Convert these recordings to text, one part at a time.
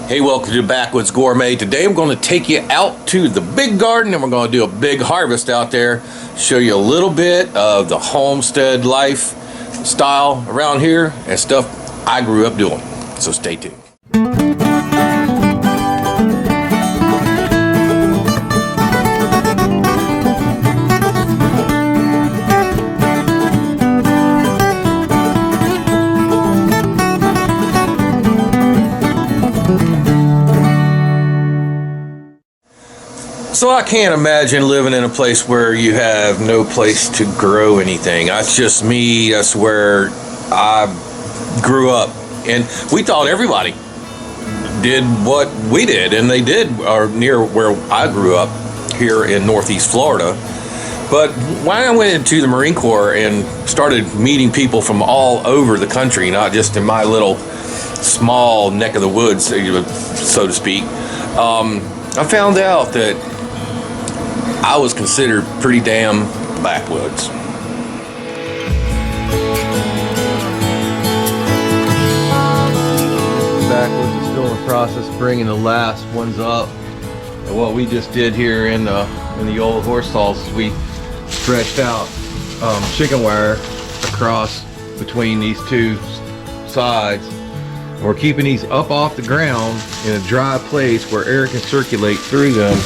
Hey, welcome to Backwoods Gourmet. Today I'm going to take you out to the big garden and we're going to do a big harvest out there. Show you a little bit of the homestead lifestyle around here and stuff I grew up doing. So stay tuned. So I can't imagine living in a place where you have no place to grow anything. That's just me. That's where I grew up. And we thought everybody did what we did, and they did, or near where I grew up here in Northeast Florida. But when I went into the Marine Corps and started meeting people from all over the country, not just in my little small neck of the woods, so to speak, I found out that I was considered pretty damn backwoods. Backwoods is still in the process of bringing the last ones up. And what we just did here in the old horse stalls is we stretched out chicken wire across between these two sides. And we're keeping these up off the ground in a dry place where air can circulate through them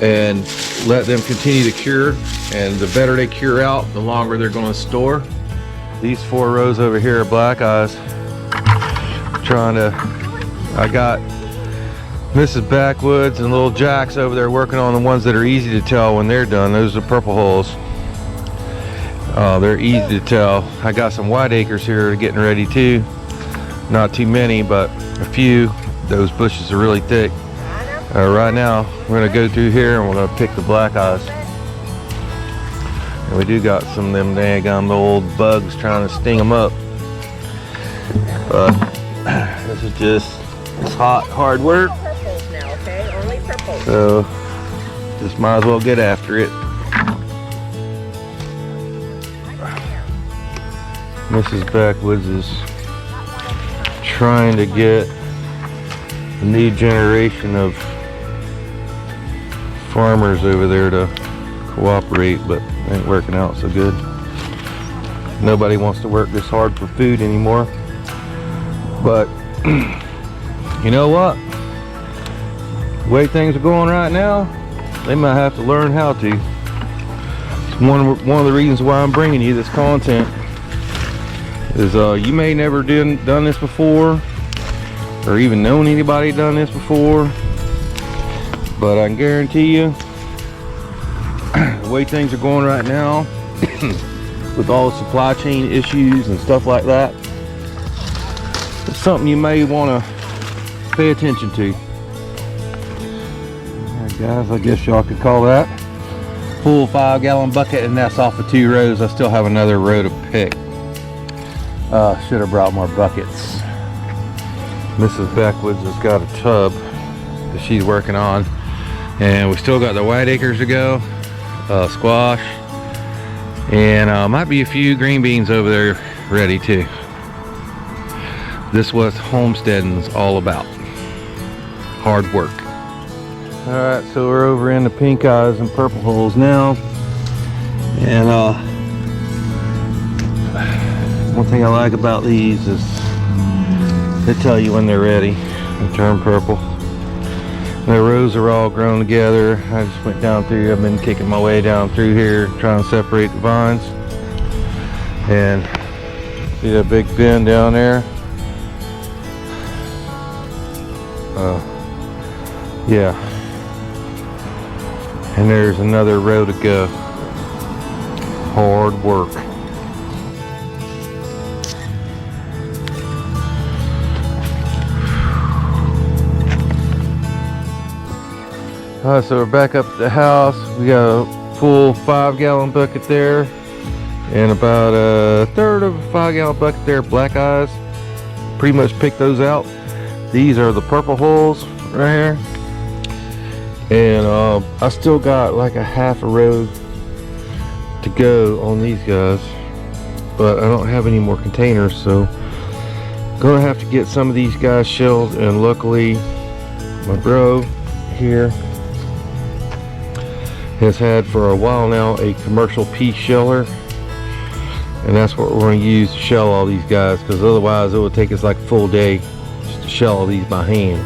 and let them continue to cure. And the better they cure out, the longer they're going to store. These 4 rows over here are black eyes. I got Mrs. Backwoods and little Jack's over there working on the ones that are easy to tell when they're done. Those are purple holes. They're easy to tell. I got some white acres here getting ready too. Not too many, but a few. Those bushes are really thick. Right now we're going to go through here and we're going to pick the black eyes. And we do got some of them daggum old bugs trying to sting them up. But this is it's hot, hard work. Purples now, okay? Only purples. So just might as well get after it. Mrs. Backwoods is trying to get a new generation of farmers over there to cooperate, but ain't working out so good. Nobody wants to work this hard for food anymore. But you know what? The way things are going right now, they might have to learn how to. It's one of the reasons why I'm bringing you this content is you may never done this before or even known anybody done this before, but I can guarantee you the way things are going right now with all the supply chain issues and stuff like that, it's something you may want to pay attention to. Alright guys, I guess y'all could call that full 5-gallon bucket, and that's off of 2 rows. I still have another row to pick. Should have brought more buckets. Mrs. Backwoods has got a tub that she's working on, and we still got the white acres to go, squash, and might be a few green beans over there ready too. This is what homesteading's all about. Hard work. Alright, so we're over in the pink eyes and purple holes now. And one thing I like about these is they tell you when they're ready and turn purple. The rows are all grown together. I just went down through, I've been kicking my way down through here trying to separate the vines. And see that big bin down there? Yeah. And there's another row to go. Hard work. Alright, so we're back up at the house. We got a full 5-gallon bucket there and about a third of a 5-gallon bucket there, black eyes. Pretty much picked those out. These are the purple holes right here. And I still got like a half a row to go on these guys, but I don't have any more containers, so Gonna have to get some of these guys shelled, and luckily my bro here has had for a while now a commercial pea sheller, and that's what we're going to use to shell all these guys, because otherwise it would take us like a full day just to shell all these by hand.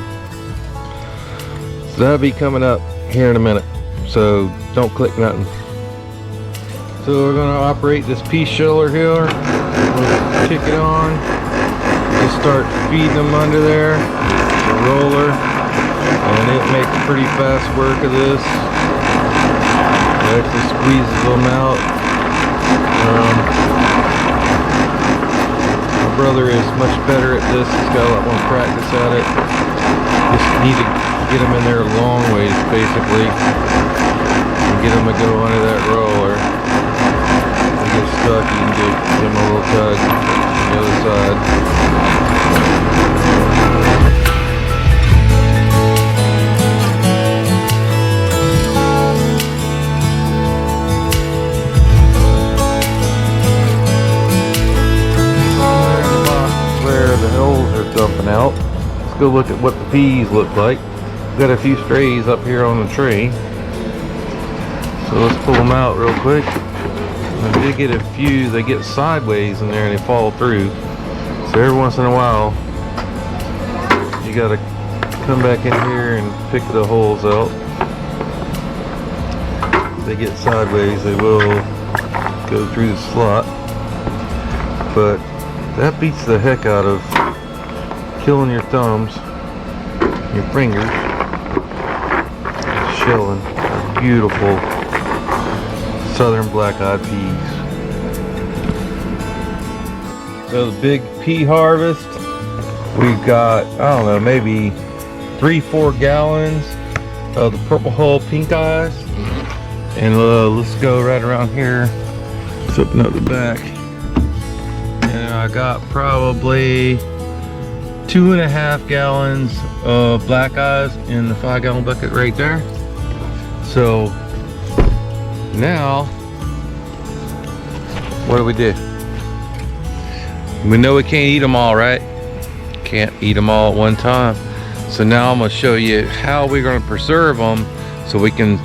So that'll be coming up here in a minute, so don't click nothing. So we're going to operate this pea sheller here. We'll kick it on, just start feeding them under there, the roller, and it makes pretty fast work of this. It actually squeezes them out. My brother is much better at this. He's got a lot more practice at it. Just need to get them in there a long ways, basically, and get them to go under that roller. If they get stuck, you can give them a little tug on the other side. Dumping out. Let's go look at what the peas look like. Got a few strays up here on the tree, so let's pull them out real quick. I did get a few. They get sideways in there and they fall through, so every once in a while you got to come back in here and pick the holes out. If they get sideways, they will go through the slot, but that beats the heck out of killing your thumbs, your fingers, shelling beautiful southern black-eyed peas. So the big pea harvest, we've got, I don't know, maybe 3-4 gallons of the purple hull pink eyes, and let's go right around here. Let's open up the back, and I got probably 2.5 gallons of black eyes in the 5-gallon bucket right there. So now what do? We know we can't eat them all, right? Can't eat them all at one time. So now I'm going to show you how we're going to preserve them so we can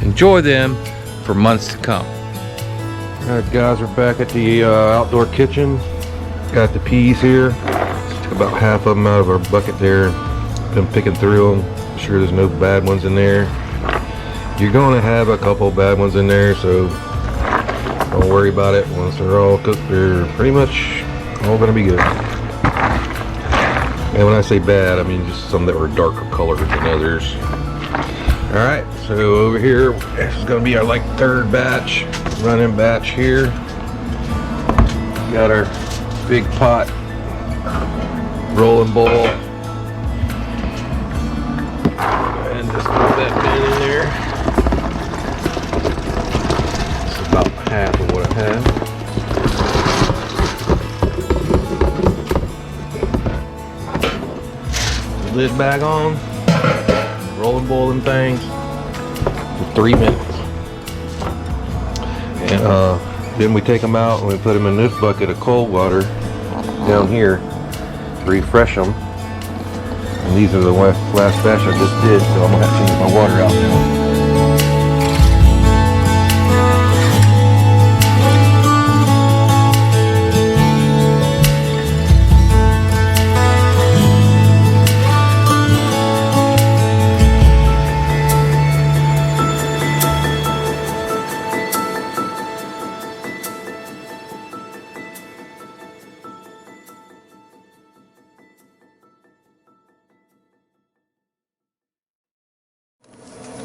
enjoy them for months to come. Alright guys, we're back at the outdoor kitchen. Got the peas here. Took about half of them out of our bucket there. Been picking through them. I'm sure there's no bad ones in there. You're going to have a couple bad ones in there, so don't worry about it. Once they're all cooked, they're pretty much all going to be good. And when I say bad, I mean just some that were darker colored than others. Alright, so over here, this is going to be our like third batch, running batch here. Got our big pot rolling bowl, and just put that bin in there. It's about half of what I have. Lid back on, rolling bowl them things for 3 minutes, and then we take them out and we put them in this bucket of cold water down here. Refresh them, and these are the last batch I just did, so I'm gonna have to change my water out now.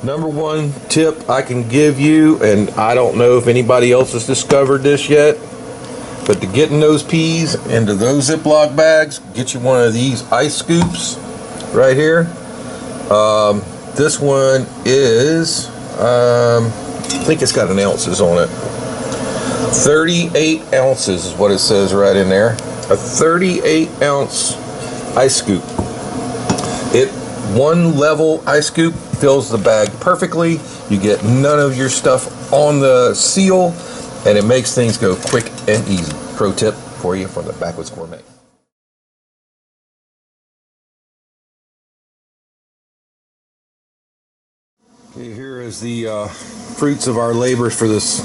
Number one tip I can give you, and I don't know if anybody else has discovered this yet, but to getting those peas into those Ziploc bags, get you one of these ice scoops right here. This one is, I think it's got an ounces on it. 38 ounces is what it says right in there. A 38 ounce ice scoop. One level ice scoop fills the bag perfectly. You get none of your stuff on the seal, and it makes things go quick and easy. Pro tip for you from the Backwoods Gourmet. Okay, here is the fruits of our labors for this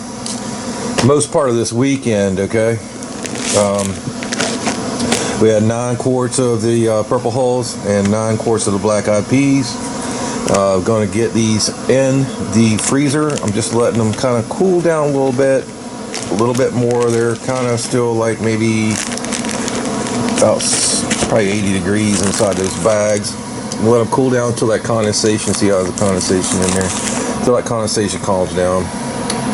most part of this weekend. Okay, we had 9 quarts of the purple hulls and 9 quarts of the black-eyed peas. Going to get these in the freezer. I'm just letting them kind of cool down a little bit more. They're kind of still like maybe about probably 80 degrees inside those bags. Let them cool down until that condensation. See how there's a condensation in there? Until that condensation calms down,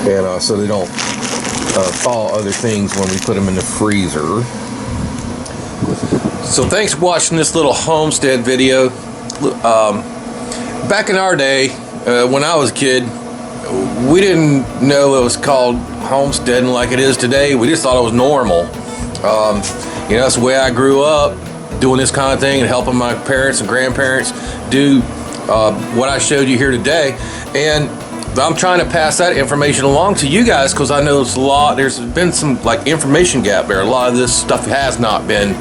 and so they don't thaw other things when we put them in the freezer. So thanks for watching this little homestead video. Back in our day, when I was a kid, we didn't know it was called homesteading like it is today. We just thought it was normal. You know, that's the way I grew up, doing this kind of thing and helping my parents and grandparents do what I showed you here today. And I'm trying to pass that information along to you guys because I know there's been some like information gap there. A lot of this stuff has not been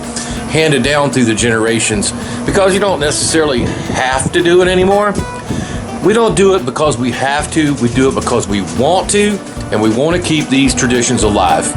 handed down through the generations because you don't necessarily have to do it anymore. We don't do it because we have to. We do it because we want to, and we want to keep these traditions alive.